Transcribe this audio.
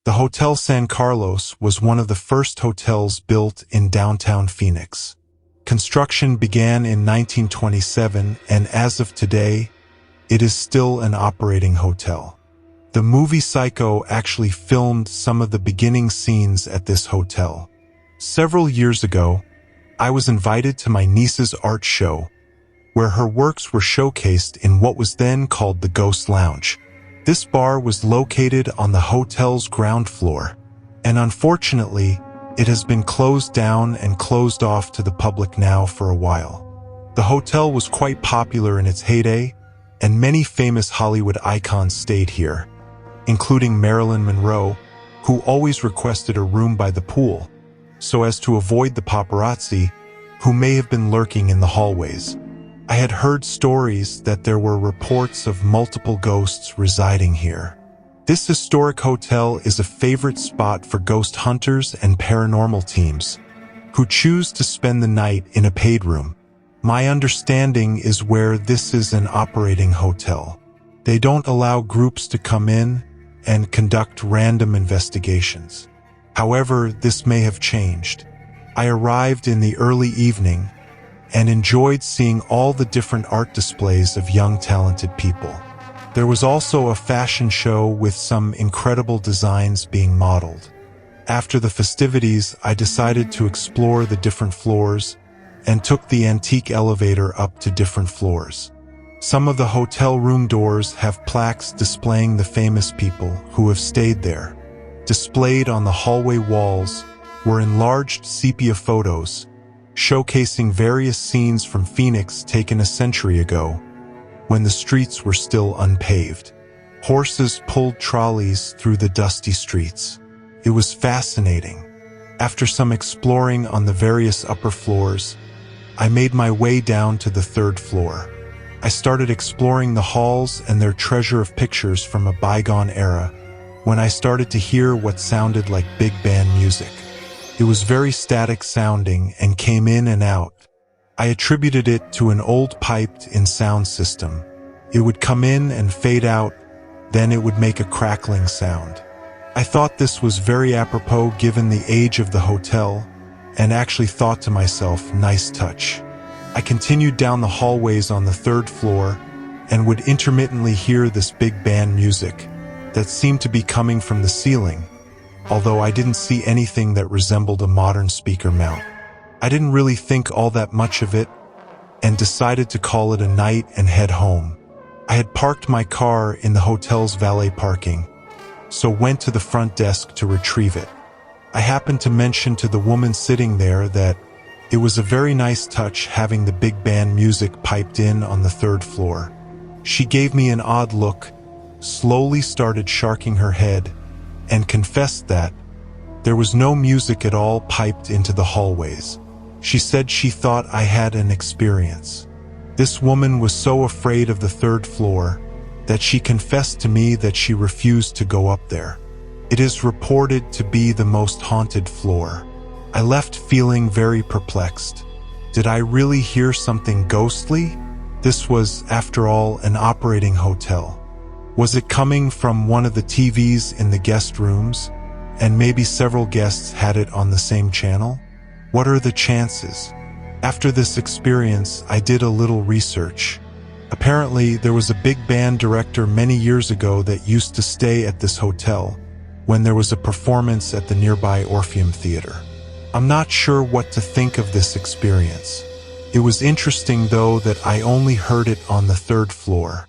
The Hotel San Carlos was one of the first hotels built in downtown Phoenix. Construction began in 1927, and as of today, it is still an operating hotel. The movie Psycho actually filmed some of the beginning scenes at this hotel. Several years ago, I was invited to my niece's art show, where her works were showcased in what was then called the Ghost Lounge. This bar was located on the hotel's ground floor, and unfortunately, it has been closed down and closed off to the public now for a while. The hotel was quite popular in its heyday, and many famous Hollywood icons stayed here, including Marilyn Monroe, who always requested a room by the pool, so as to avoid the paparazzi, who may have been lurking in the hallways. I had heard stories that there were reports of multiple ghosts residing here. This historic hotel is a favorite spot for ghost hunters and paranormal teams, who choose to spend the night in a paid room. My understanding is where this is an operating hotel. They don't allow groups to come in and conduct random investigations. However, this may have changed. I arrived in the early evening and enjoyed seeing all the different art displays of young talented people. There was also a fashion show with some incredible designs being modeled. After the festivities, I decided to explore the different floors and took the antique elevator up to different floors. Some of the hotel room doors have plaques displaying the famous people who have stayed there. Displayed on the hallway walls were enlarged sepia photos, showcasing various scenes from Phoenix taken a century ago, when the streets were still unpaved. Horses pulled trolleys through the dusty streets. It was fascinating. After some exploring on the various upper floors, I made my way down to the third floor. I started exploring the halls and their treasure of pictures from a bygone era, when I started to hear what sounded like big band music. It was very static sounding and came in and out. I attributed it to an old piped-in sound system. It would come in and fade out, then it would make a crackling sound. I thought this was very apropos given the age of the hotel, and actually thought to myself, nice touch. I continued down the hallways on the third floor and would intermittently hear this big band music that seemed to be coming from the ceiling, although I didn't see anything that resembled a modern speaker mount. I didn't really think all that much of it and decided to call it a night and head home. I had parked my car in the hotel's valet parking, so went to the front desk to retrieve it. I happened to mention to the woman sitting there that it was a very nice touch having the big band music piped in on the third floor. She gave me an odd look, slowly started sharking her head, and confessed that there was no music at all piped into the hallways. She said she thought I had an experience. This woman was so afraid of the third floor that she confessed to me that she refused to go up there. It is reported to be the most haunted floor. I left feeling very perplexed. Did I really hear something ghostly? This was, after all, an operating hotel. Was it coming from one of the TVs in the guest rooms, and maybe several guests had it on the same channel? What are the chances? After this experience, I did a little research. Apparently, there was a big band director many years ago that used to stay at this hotel when there was a performance at the nearby Orpheum Theater. I'm not sure what to think of this experience. It was interesting though that I only heard it on the third floor.